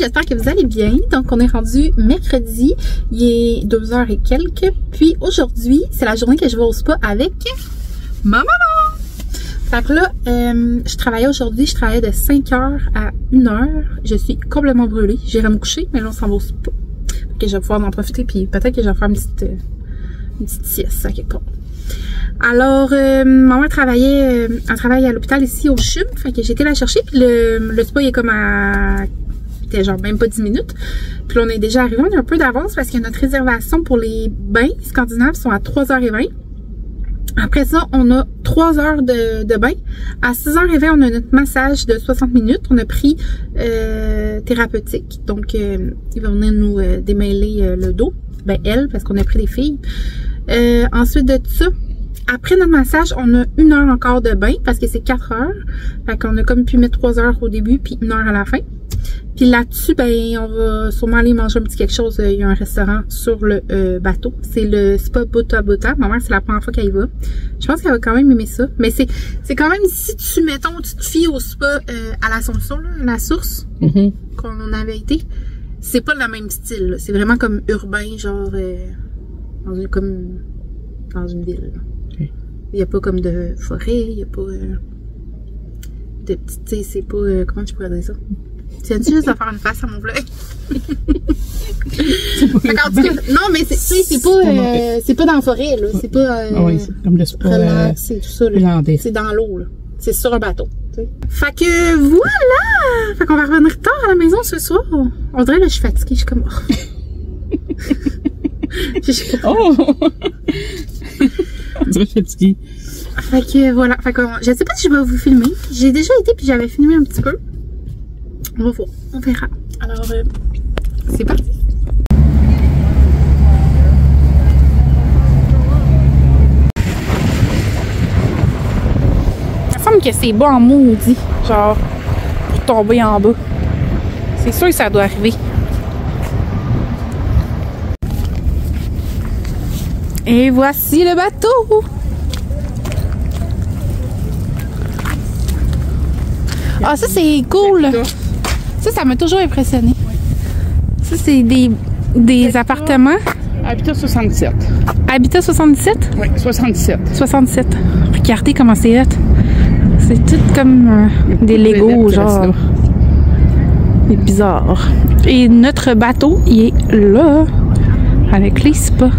j'espère que vous allez bien. Donc, on est rendu mercredi, il est 2h et quelques. Puis aujourd'hui, c'est la journée que je vais au spa avec ma maman. Fait que là, je travaillais aujourd'hui, je travaillais de 5h à 1h. Je suis complètement brûlée. J'irai me coucher, mais là, on s'en va au spa. Fait que je vais pouvoir en profiter, puis peut-être que je vais faire une petite sieste à quelque part. Alors, maman travaillait, elle travaille à l'hôpital ici au CHUM, fait que j'ai été la chercher, puis le spa il est comme à, c'était genre même pas 10 minutes. Puis là, on est déjà arrivé, on a un peu d'avance parce que notre réservation pour les bains scandinaves sont à 3h20. Après ça, on a 3 heures de bain. À 6h20, on a notre massage de 60 minutes. On a pris thérapeutique, donc il va venir nous démêler le dos. Ben elle, parce qu'on a pris des filles. Ensuite de ça, après notre massage, on a 1 heure encore de bain parce que c'est 4 heures. Fait qu'on a comme pu mettre 3 heures au début puis 1 heure à la fin. Puis là-dessus, ben on va sûrement aller manger un petit quelque chose. Il y a un restaurant sur le bateau. C'est le spa Bota Bota. Ma mère, c'est la première fois qu'elle y va. Je pense qu'elle va quand même aimer ça. Mais c'est quand même, si tu, mettons, tu te fies au spa à l'Assomption, la source qu'on avait été, c'est pas le même style. C'est vraiment comme urbain, genre dans une ville. Okay. Il n'y a pas comme de forêt, il n'y a pas de petites, tu sais, c'est pas, comment tu pourrais dire ça? Tu viens juste de faire une face à mon vlog? Non, mais c'est pas dans la forêt, là. C'est pas, oui, c'est comme le spa relaxé, tout ça, là. C'est dans l'eau, là. C'est sur un bateau, tu sais. Fait que, voilà! Fait qu'on va revenir tard à la maison ce soir. On dirait, là, je suis fatiguée, je suis comme, oh! On dirait fatiguée. Fait que voilà, fait que je sais pas si je vais vous filmer. J'ai déjà été puis j'avais filmé un petit peu. On va voir, on verra. Alors, c'est parti. Il me semble que c'est bas en maudit, genre pour tomber en bas. C'est sûr que ça doit arriver. Et voici le bateau! Ah, ça c'est cool! Ça m'a toujours impressionné. Ça, c'est des appartements. Habitat 67. Habitat 77? Oui, 67. 67. Regardez comment c'est hot. C'est tout comme des Legos, genre. C'est bizarre. Et notre bateau, il est là, avec les spas.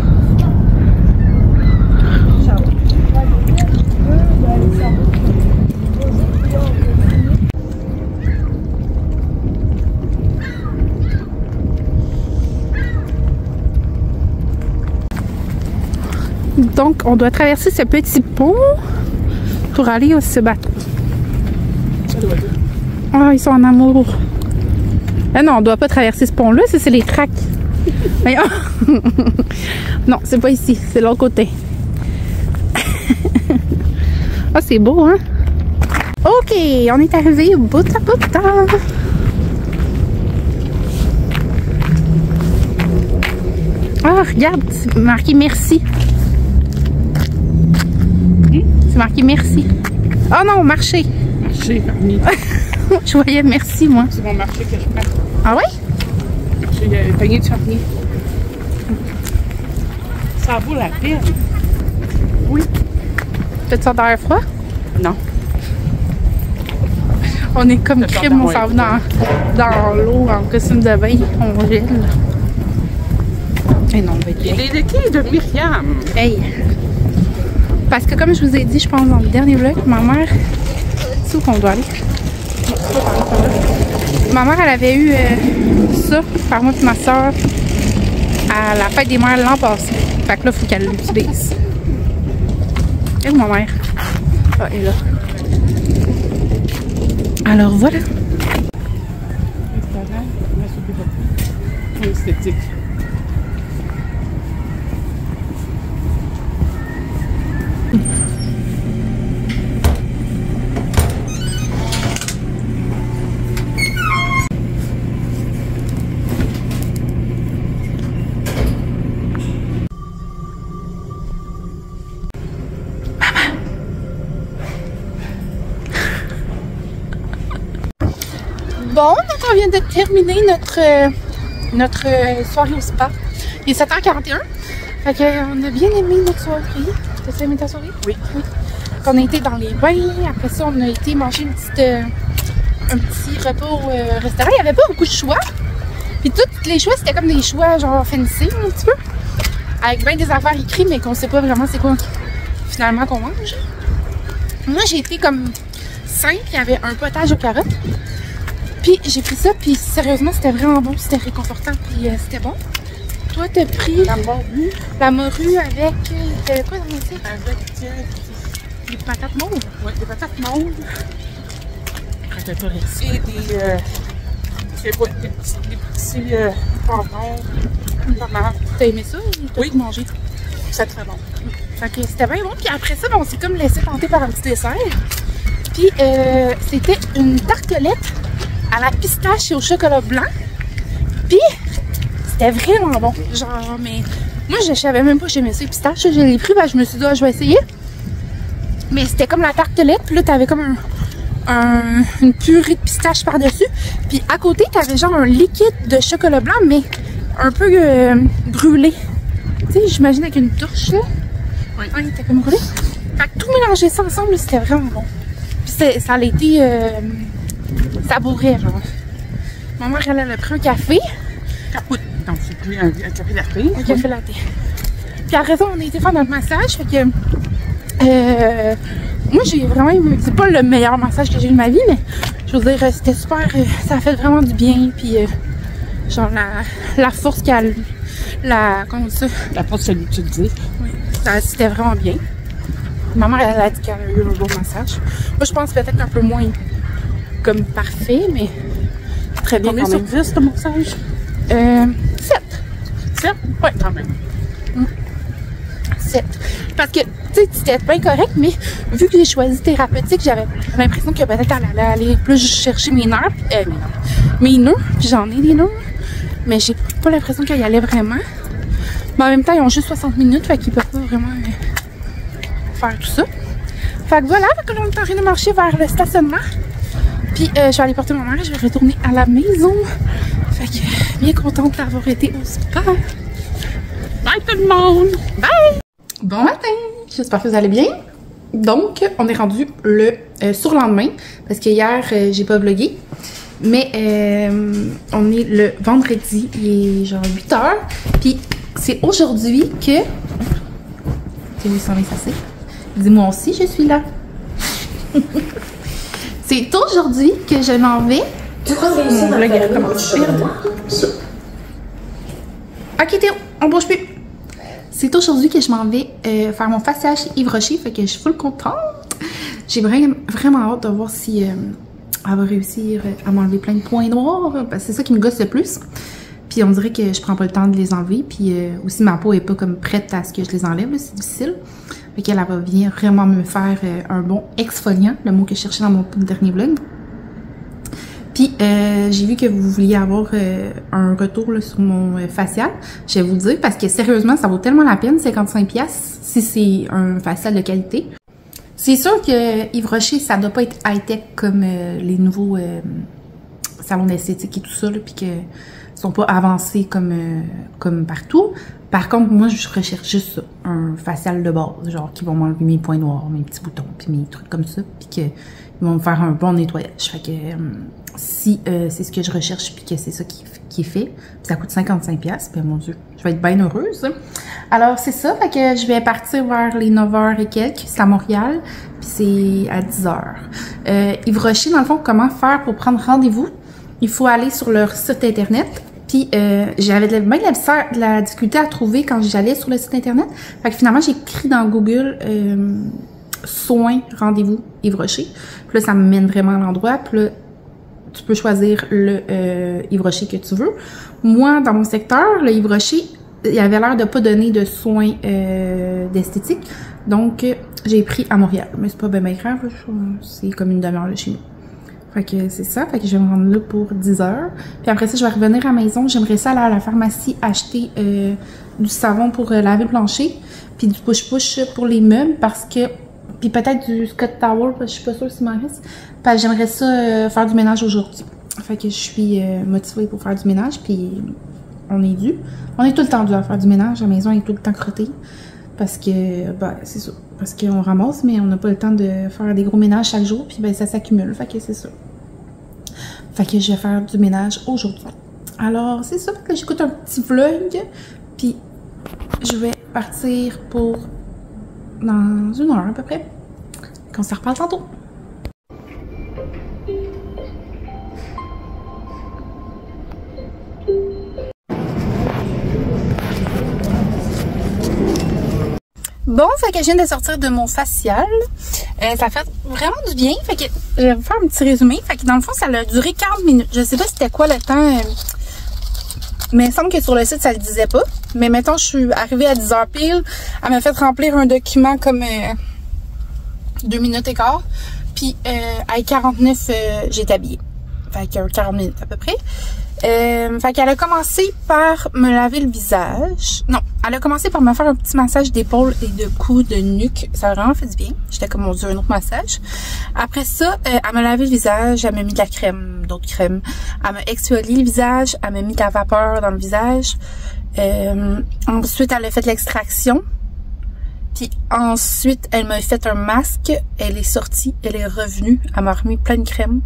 Donc, on doit traverser ce petit pont pour aller à ce bateau. Ah, ils sont en amour. Ah non, on doit pas traverser ce pont-là, ça c'est les tracks. Non, c'est pas ici, c'est l'autre côté. Ah, c'est beau, hein? Ok, on est arrivé au Bota Bota. Ah, regarde, c'est marqué merci. C'est marqué merci. Oh non, marché. Marché, permis. Je voyais merci, moi. C'est mon marché que je prends. Ah ouais? Marché, panier de charnier. Ça vaut la peine. Oui. T'as-tu sens d'air froid? Non. On est comme crime, on s'en va dans l'eau en costume de bain. On gèle. Et non, il est des quilles de Myriam. Hey! Parce que comme je vous ai dit, je pense dans le dernier vlog, ma mère, c'est où qu'on doit aller? Ma mère, elle avait eu ça par moi et ma soeur à la fête des mères l'an passé. Fait que là, il faut qu'elle l'utilise. Et où ma mère? Ah, elle est là. Alors voilà. Esthétique. Bon, on vient de terminer notre soirée au spa. Il est 7h41. Fait qu'on a bien aimé notre soirée. T'as aimé ta soirée? Oui. On a été dans les bains. Après ça, on a été manger un petit repas au restaurant. Il n'y avait pas beaucoup de choix. Puis tous les choix, c'était comme des choix genre fancy un petit peu. Avec bien des affaires écrites, mais qu'on sait pas vraiment c'est quoi finalement qu'on mange. Moi, j'ai été comme simple. Il y avait un potage aux carottes. Puis j'ai pris ça, puis sérieusement, c'était vraiment bon. C'était réconfortant, puis c'était bon. Toi, t'as pris la morue avec... T'avais quoi dans l'assiette? Avec des patates mauves. Oui, des patates mauves. Et des petits poivrons, tomates. T'as aimé ça? Oui. T'as mangé? C'est très bon. Fait que c'était bien bon. Puis après ça, on s'est comme laissé tenter par un petit dessert. Puis c'était une tartelette à la pistache et au chocolat blanc. Puis c'était vraiment bon. Genre, mais moi, je savais même pas que j'aimais ça, les pistaches. Je l'ai pris, je me suis dit, je vais essayer. Mais c'était comme la tartelette. Puis là, t'avais comme une purée de pistache par-dessus. Puis à côté, t'avais genre un liquide de chocolat blanc, mais un peu brûlé. Tu sais, j'imagine avec une torche, là. Oui. Ouais, il était comme brûlé. Fait que tout mélanger ça ensemble, c'était vraiment bon. Puis ça a été savouré, genre. Ma mère, elle a pris un café. Capoute. Donc, j'ai pris un café latte. Un café latte. Puis après ça, on a été faire notre massage. Fait que moi, j'ai vraiment aimé. C'est pas le meilleur massage que j'ai eu de ma vie, mais je veux dire, c'était super. Ça a fait vraiment du bien. Puis genre la force qu'elle. Comment on dit ça? La force de l'utiliser. Oui. C'était vraiment bien. Ma mère, elle a dit qu'elle a eu un bon massage. Moi, je pense peut-être un peu moins comme parfait, mais très bien. Combien sur 10 de massage? 7. 7? Oui, quand même. 7. Parce que, tu sais, c'était bien correct, mais vu que j'ai choisi thérapeutique, j'avais l'impression que peut-être elle allait aller plus chercher mes nœuds, puis j'en ai des nœuds, mais j'ai pas l'impression qu'elle y allait vraiment. Mais en même temps, ils ont juste 60 minutes, fait qu'ils peuvent pas vraiment faire tout ça. Fait que voilà, fait que là, on est en train de marcher vers le stationnement. Puis je vais aller porter ma mère et je vais retourner à la maison. Fait que bien contente d'avoir été au spa. Bye tout le monde! Bye! Bon matin! J'espère que vous allez bien. Donc, on est rendu le surlendemain, parce que hier, j'ai pas vlogué. Mais on est le vendredi, il est genre 8h. Puis c'est aujourd'hui que... C'est où ils sont assez? Dis-moi aussi, je suis là. C'est aujourd'hui que je m'en vais. Mon vlog recommence. Ok Théo, on bouge plus. C'est aujourd'hui que je m'en vais faire mon facial chez Yves Rocher, fait que je suis full contente. J'ai vraiment hâte de voir si elle va réussir à m'enlever plein de points noirs, parce que c'est ça qui me gosse le plus. Puis on dirait que je prends pas le temps de les enlever, puis aussi ma peau est pas comme prête à ce que je les enlève, c'est difficile. Fait qu'elle va venir vraiment me faire un bon exfoliant, le mot que je cherchais dans mon dernier vlog. Puis j'ai vu que vous vouliez avoir un retour là, sur mon facial. Je vais vous le dire parce que sérieusement, ça vaut tellement la peine, 55$ si c'est un facial de qualité. C'est sûr que Yves Rocher, ça doit pas être high-tech comme les nouveaux salons d'esthétique et tout ça, là, puis que sont pas avancés comme partout. Par contre, moi, je recherche juste ça, un facial de base, genre qui vont m'enlever mes points noirs, mes petits boutons, puis mes trucs comme ça, puis qu'ils vont me faire un bon nettoyage. Fait que si c'est ce que je recherche, puis que c'est ça qui est fait, puis ça coûte 55$, puis mon Dieu, je vais être bien heureuse. Alors, c'est ça, fait que je vais partir vers les 9h et quelques, c'est à Montréal, puis c'est à 10h. Yves Rocher, dans le fond, comment faire pour prendre rendez-vous? Il faut aller sur leur site internet. Puis j'avais bien de la difficulté à trouver quand j'allais sur le site internet. Fait que finalement, j'ai écrit dans Google soins, rendez-vous, Yves Rocher. Puis là, ça me mène vraiment à l'endroit. Puis là, tu peux choisir le Yves Rocher que tu veux. Moi, dans mon secteur, le Yves Rocher, il avait l'air de pas donner de soins d'esthétique. Donc, j'ai pris à Montréal. Mais c'est pas bien grave, c'est comme une demi-heure de chez nous. Fait que c'est ça, fait que je vais me rendre là pour 10h. Puis après ça, je vais revenir à la maison. J'aimerais ça aller à la pharmacie acheter du savon pour laver le plancher. Puis du push-push pour les meubles parce que... Puis peut-être du Scott Towel, parce que je suis pas sûre s'il m'en reste. Parce que j'aimerais ça faire du ménage aujourd'hui. Fait que je suis motivée pour faire du ménage, puis on est dû. On est tout le temps dû à faire du ménage, la maison est tout le temps crottée. Parce que, ben, c'est ça. Parce qu'on ramasse, mais on n'a pas le temps de faire des gros ménages chaque jour, puis ben ça s'accumule. Fait que c'est ça. Fait que je vais faire du ménage aujourd'hui. Alors, c'est ça. Fait que j'écoute un petit vlog, puis je vais partir pour dans 1 heure à peu près. Qu'on se reparle tantôt. Bon, fait que je viens de sortir de mon facial. Ça fait vraiment du bien. Fait que je vais vous faire un petit résumé. Fait que dans le fond, ça a duré 40 minutes. Je sais pas c'était quoi le temps. Mais il me semble que sur le site, ça le disait pas. Mais mettons, je suis arrivée à 10h pile. Elle m'a fait remplir un document comme 2 minutes et quart. Puis à 49, j'étais habillée. Fait que 40 minutes à peu près. Fait qu'elle a commencé par me laver le visage. Non, elle a commencé par me faire un petit massage d'épaule et de cou, de nuque. Ça a vraiment fait du bien. J'étais comme, mon Dieu, un autre massage. Après ça, elle m'a lavé le visage. Elle m'a mis de la crème, d'autres crèmes. Elle m'a exfolié le visage. Elle m'a mis de la vapeur dans le visage. Ensuite, elle a fait l'extraction. Puis ensuite, elle m'a fait un masque. Elle est sortie. Elle est revenue. Elle m'a remis plein de crème.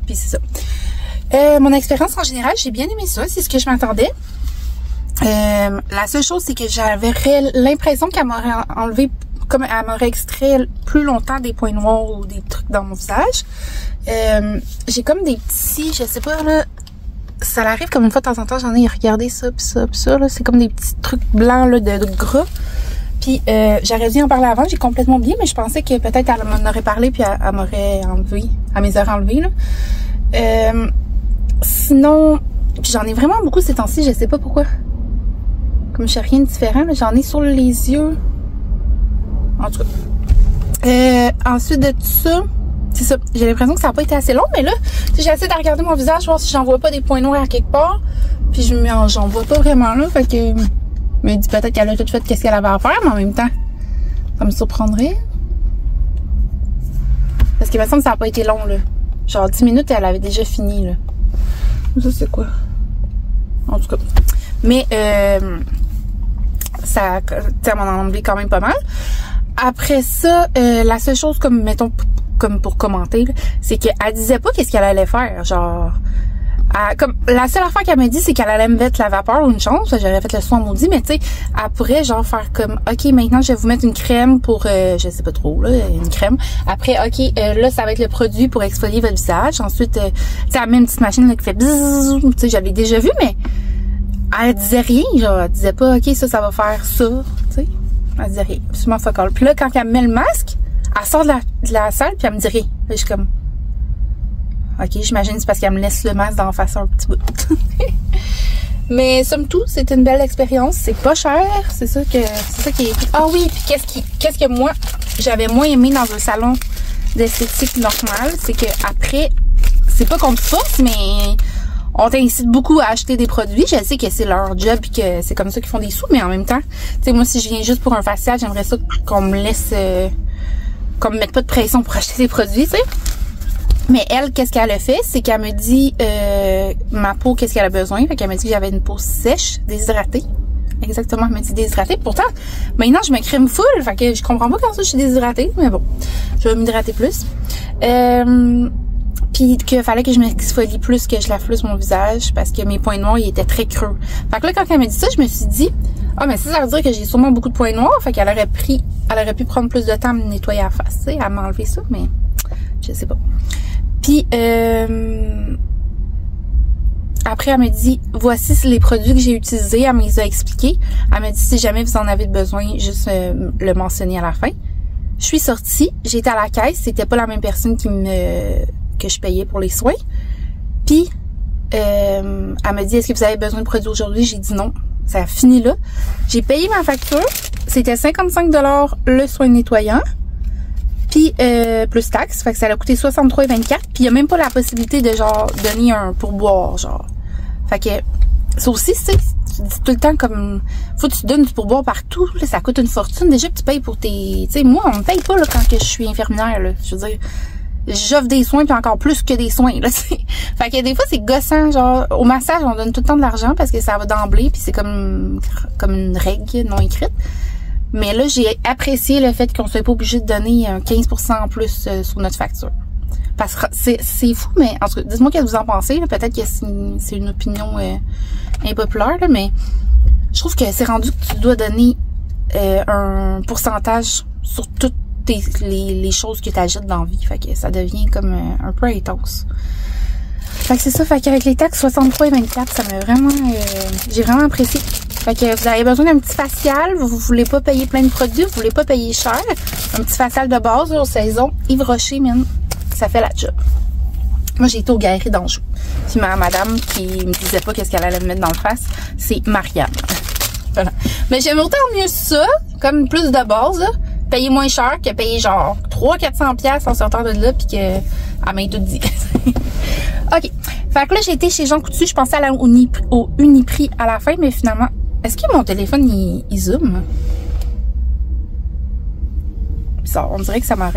Puis c'est ça. Mon expérience en général, j'ai bien aimé ça. C'est ce que je m'attendais. La seule chose, c'est que j'avais l'impression qu'elle m'aurait enlevé, comme elle m'aurait extrait plus longtemps des points noirs ou des trucs dans mon visage. J'ai comme des petits, je sais pas, là, ça arrive comme une fois de temps en temps, j'en ai regardé ça, pis ça, pis ça, là. C'est comme des petits trucs blancs, là, de gras. Puis j'aurais dû en parler avant, j'ai complètement oublié, mais je pensais que peut-être elle m'en aurait parlé, puis elle m'aurait enlevé, elle m'les aurait enlevés, là. Sinon, puis j'en ai vraiment beaucoup ces temps-ci, je sais pas pourquoi. Comme je fais rien de différent, j'en ai sur les yeux. En tout cas. Ensuite de tout ça, c'est ça. J'ai l'impression que ça n'a pas été assez long, mais là, j'essaie de regarder mon visage, voir si j'en vois pas des points noirs à quelque part. Puis j'en vois pas vraiment là, fait que je me dis peut-être qu'elle a tout fait qu'est-ce qu'elle avait à faire, mais en même temps, ça me surprendrait. Parce qu'il me semble que ça n'a pas été long, là. Genre 10 minutes et elle avait déjà fini, là. Ça, c'est quoi? En tout cas. Mais, ça m'en a enlevé quand même pas mal. Après ça, la seule chose, comme, mettons, comme pour commenter, c'est qu'elle disait pas qu'est-ce qu'elle allait faire. Genre, comme, la seule affaire qu'elle m'a dit, c'est qu'elle allait me mettre la vapeur ou une chose. J'aurais fait le soin maudit, mais tu sais, elle pourrait, genre, faire comme, OK, maintenant, je vais vous mettre une crème pour, je sais pas trop, là, une crème. Après, OK, là, ça va être le produit pour exfolier votre visage. Ensuite, tu sais, elle met une petite machine, là, qui fait bzzz, tu sais, j'avais déjà vu, mais elle disait rien, genre, elle disait pas, OK, ça va faire ça, tu sais. Elle disait rien, absolument fuck all. Puis là, quand elle met le masque, elle sort de la salle, puis elle me dit rien. Là, je suis comme, OK, j'imagine c'est parce qu'elle me laisse le masque d'en face un petit bout. Mais somme toute, c'est une belle expérience. C'est pas cher. C'est ça qui est. Ah oui, puis qu'est-ce que moi, j'avais moins aimé dans un salon d'esthétique normal, c'est que après, c'est pas qu'on te force, mais on t'incite beaucoup à acheter des produits. Je sais que c'est leur job et que c'est comme ça qu'ils font des sous, mais en même temps, tu sais, moi, si je viens juste pour un facial, j'aimerais ça qu'on me laisse, qu'on me mette pas de pression pour acheter des produits, tu sais. Mais elle, qu'est-ce qu'elle a fait? C'est qu'elle me dit ma peau, qu'est-ce qu'elle a besoin. Fait qu'elle m'a dit que j'avais une peau sèche, déshydratée. Exactement, elle m'a dit déshydratée. Pourtant, maintenant, je me crème full. Fait que je comprends pas quand ça je suis déshydratée. Mais bon, je vais m'hydrater plus. Puis qu'il fallait que je m'exfolie plus, que je la flousse mon visage. Parce que mes points noirs, ils étaient très creux. Fait que là, quand elle m'a dit ça, je me suis dit, ah, mais ça veut dire que j'ai sûrement beaucoup de points noirs. Fait qu'elle aurait pu prendre plus de temps à me nettoyer la face, tu sais, à m'enlever ça, mais je sais pas. Puis, après, elle me dit, voici les produits que j'ai utilisés. Elle me les a expliqués. Elle m'a dit, si jamais vous en avez besoin, juste le mentionner à la fin. Je suis sortie, j'étais à la caisse. C'était pas la même personne que je payais pour les soins. Puis, elle m'a dit, est-ce que vous avez besoin de produits aujourd'hui? J'ai dit non. Ça a fini là. J'ai payé ma facture. C'était 55$ le soin nettoyant. Puis, plus taxes, fait que ça a coûté 63,24. Puis, il n'y a même pas la possibilité de, genre, donner un pourboire, genre. Fait que, ça aussi, tu dis tout le temps comme, faut que tu donnes du pourboire partout, là, ça coûte une fortune. Déjà que tu payes pour tes, tu sais, moi, on me paye pas, là, quand que je suis infirmière, là. Je veux dire, j'offre des soins, puis encore plus que des soins, là, t'sais. Fait que des fois, c'est gossant, genre, au massage, on donne tout le temps de l'argent parce que ça va d'emblée, puis c'est comme une règle non écrite. Mais là, j'ai apprécié le fait qu'on soit pas obligé de donner un 15% en plus sur notre facture. Parce que c'est fou, mais en tout cas, dites-moi qu'est-ce que vous en pensez. Peut-être que c'est une opinion impopulaire, là, mais je trouve que c'est rendu que tu dois donner un pourcentage sur toutes les choses que tu achètes dans la vie. Fait que ça devient comme un peu intense. Fait que c'est ça, fait qu'avec les taxes 63 et 24, ça m'a vraiment... j'ai vraiment apprécié. Fait que vous avez besoin d'un petit facial, vous voulez pas payer plein de produits, vous voulez pas payer cher. Un petit facial de base, aux saisons, Yves Rocher, man, ça fait la job. Moi, j'ai été au Galerie d'Anjou. Puis ma madame qui me disait pas qu'est-ce qu'elle allait me mettre dans le face, c'est Marianne. Voilà. Mais j'aime autant mieux ça, comme plus de base, là, payer moins cher que payer genre 300-400$ en sortant de là, puis que elle m'a tout dit. OK. Fait que là, j'ai été chez Jean Coutu. Je pensais aller au Uniprix à la fin, mais finalement, est-ce que mon téléphone, il zoome? Bizarre. On dirait que ça m'a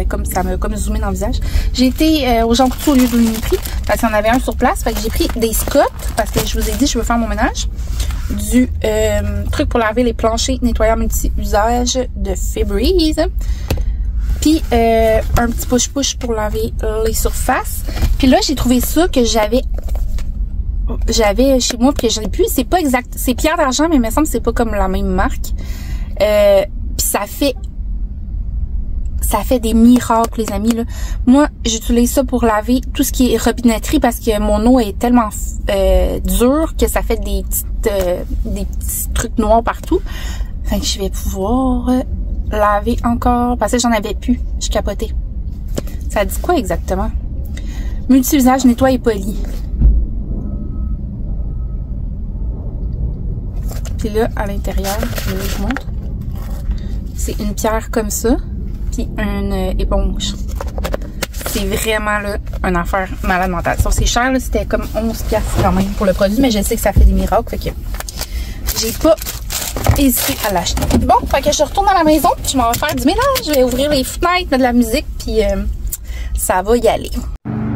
comme zoomé dans le visage. J'ai été au Jean Coutu au lieu de l'Uniprix, parce qu'il y en avait un sur place. Fait que j'ai pris des Scott, parce que je vous ai dit, je veux faire mon ménage. Du truc pour laver les planchers nettoyants multi-usage de Febreze. Puis un petit push-push pour laver les surfaces. Puis là, j'ai trouvé ça que j'avais chez moi puis que j'en ai plus. C'est pas exact. C'est Pierre d'Argent, mais il me semble que c'est pas comme la même marque. Puis ça fait des miracles, les amis, là. Moi, j'utilise ça pour laver tout ce qui est robinetterie parce que mon eau est tellement dure que ça fait des petits trucs noirs partout. Fait que je vais pouvoir laver encore parce que j'en avais plus. Je capotais. Ça dit quoi exactement? Multi-usage, nettoie et poli. Puis là, à l'intérieur, je vous montre. C'est une pierre comme ça. Puis une éponge. C'est vraiment là une affaire malade mentale. Sauf c'est cher, là, c'était comme 11$ quand même pour le produit, mais je sais que ça fait des miracles, fait que j'ai pas hésité à l'acheter. Bon, fait que je retourne à la maison, puis je m'en vais faire du ménage, je vais ouvrir les fenêtres, mettre de la musique, puis ça va y aller.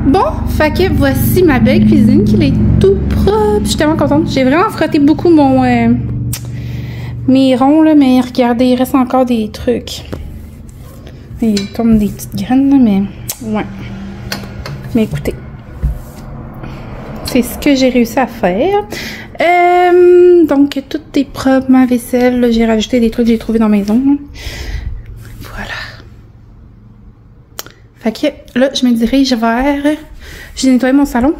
Bon, fait que voici ma belle cuisine qui est tout propre. Je suis tellement contente. J'ai vraiment frotté beaucoup mes ronds, là, mais regardez, il reste encore des trucs. Il y a comme des petites graines, là, mais ouais. Mais écoutez, c'est ce que j'ai réussi à faire. Donc, tout est propre, ma vaisselle. J'ai rajouté des trucs que j'ai trouvés dans la maison. Voilà. Fait que là, je me dirige vers... J'ai nettoyé mon salon,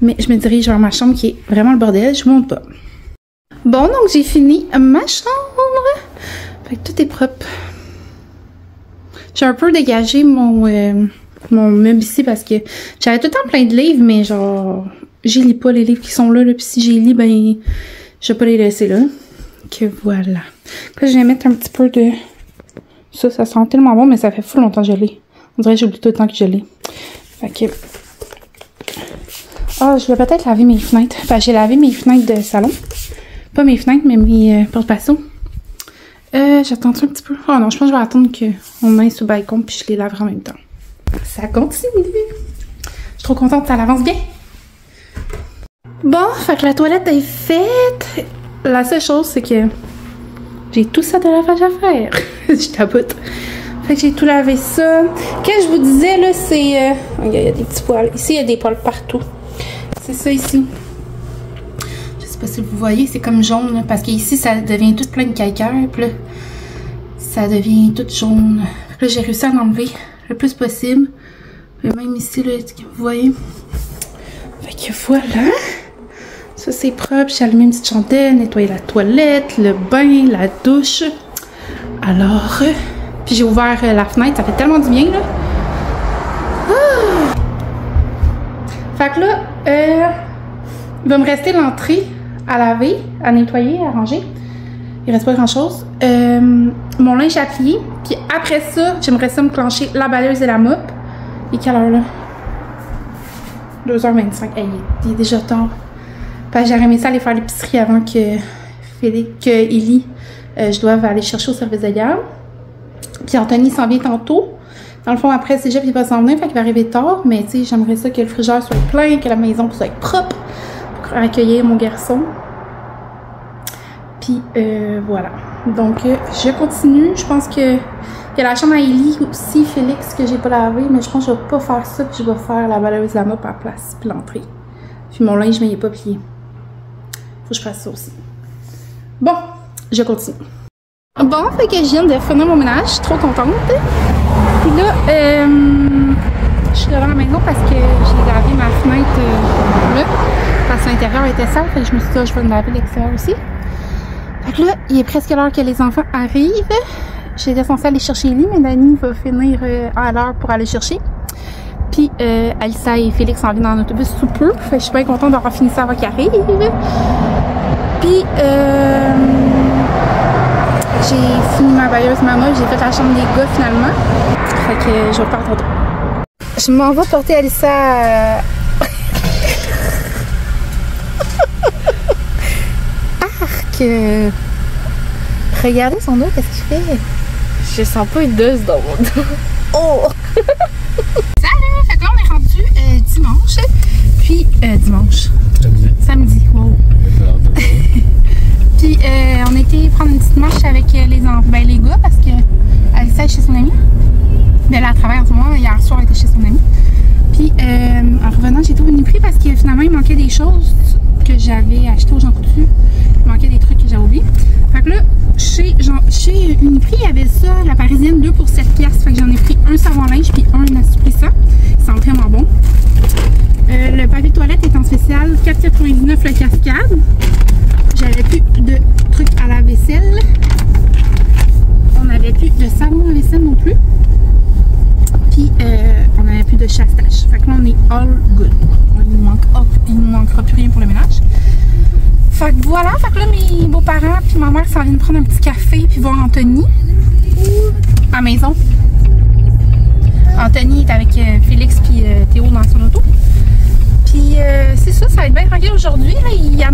mais je me dirige vers ma chambre qui est vraiment le bordel. Je vous montre pas. Bon, donc j'ai fini ma chambre. Fait que tout est propre. J'ai un peu dégagé mon meuble ici parce que j'avais tout le temps plein de livres, mais genre, j'y lis pas les livres qui sont là, puis si j'y lis, ben, je vais pas les laisser là. Que voilà. Là, je vais mettre un petit peu de... Ça sent tellement bon, mais ça fait fou longtemps que je l'ai. On dirait que j'oublie tout le temps que je l'ai. Fait que... Ah, je vais peut-être laver mes fenêtres. Enfin, j'ai lavé mes fenêtres de salon. Pas mes fenêtres, mais mes porte-passeaux. J'attends un petit peu. Oh non, je pense que je vais attendre qu'on aille sur le balcon puis je les laverai en même temps. Ça continue. Je suis trop contente, ça avance bien. Bon, fait que la toilette est faite. La seule chose, c'est que j'ai tout ça de lavage à faire. Je tapote. Fait que j'ai tout lavé ça. Qu'est-ce que je vous disais, là, c'est... il y a des petits poils. Ici, il y a des poils partout. C'est ça ici. Je sais pas si vous voyez, c'est comme jaune, là, parce qu'ici, ça devient tout plein de calcaire. Puis là, ça devient tout jaune. Là, j'ai réussi à l'enlever le plus possible. Et même ici, là, vous voyez. Fait que voilà. Ça, c'est propre. J'ai allumé une petite chandelle, nettoyé la toilette, le bain, la douche. Alors, puis j'ai ouvert la fenêtre. Ça fait tellement du bien, là. Ah! Fait que là, il va me rester l'entrée à laver, à nettoyer, à ranger. Il reste pas grand-chose. Mon linge à plier. Puis après ça, j'aimerais ça me clencher la balayeuse et la mop. Et quelle heure, là? 2h25. Hey, il est déjà tard. Parce que j'aurais aimé ça aller faire l'épicerie avant que Ellie, je doive aller chercher au service de garde. Puis Anthony s'en vient tantôt. Dans le fond, après le cégep, il va s'en venir, fait qu'il va arriver tard, mais tu sais, j'aimerais ça que le frigidaire soit plein, que la maison puisse être propre pour accueillir mon garçon. Puis voilà. Donc, je continue. Je pense que il y a la chambre à Ellie aussi, Félix, que j'ai pas lavé, mais je pense que je vais pas faire ça, puis je vais faire la balayeuse la mop à la place, puis l'entrée. Puis mon linge, mais il est pas plié. Faut que je fasse ça aussi. Bon, je continue. Bon, fait que je viens de finir mon ménage, je suis trop contente. Puis là, je suis devant la maison parce que j'ai lavé ma fenêtre là, parce que l'intérieur était sale, fait que je me suis dit, je vais laver l'extérieur aussi. Fait que là, il est presque l'heure que les enfants arrivent. J'étais censée aller chercher Ellie, mais Dani va finir à l'heure pour aller chercher. Puis Alissa et Félix s'en viennent dans l'autobus sous peu. Fait que je suis bien contente d'avoir fini ça avant qu'ils arrivent. Puis j'ai fini ma bailleuse maman, j'ai fait la chambre des gars finalement. Fait que je vais partir tantôt. Je m'en vais porter Alissa. Arc! Regardez son dos, qu'est-ce qu'il fait? Je sens pas une dose dans mon dos. Oh! Salut! Fait que là, on est rendu dimanche. Puis, Samedi, wow. Puis, on était prendre une petite marche avec les gars parce que Alissa est chez son amie. Elle travaille en ce moment. Hier soir, elle était chez son amie. Puis, en revenant, j'ai trouvé une prix parce que finalement, il manquait des choses que j'avais achetées au Jean Coutu. Il manquait des trucs que j'avais oubliés. Fait que là, chez Uniprix, il y avait ça, la parisienne 2 pour 7 piastres. Fait que j'en ai pris un savon-linge puis un assouplissant. Ils sont vraiment bons. Le papier de toilette est en spécial 4,99 le cascade. J'avais plus de trucs à la vaisselle. On n'avait plus de savon à vaisselle non plus. Puis on n'avait plus de chasse-tâche. Fait que là, on est all good. Il ne manquera plus rien pour le ménage. Fait que voilà, fait que là, mes beaux-parents puis ma mère s'en viennent prendre un petit café puis voir Anthony à la maison. Anthony est avec Félix puis Théo dans son auto. Puis c'est ça, ça va être bien tranquille aujourd'hui. Il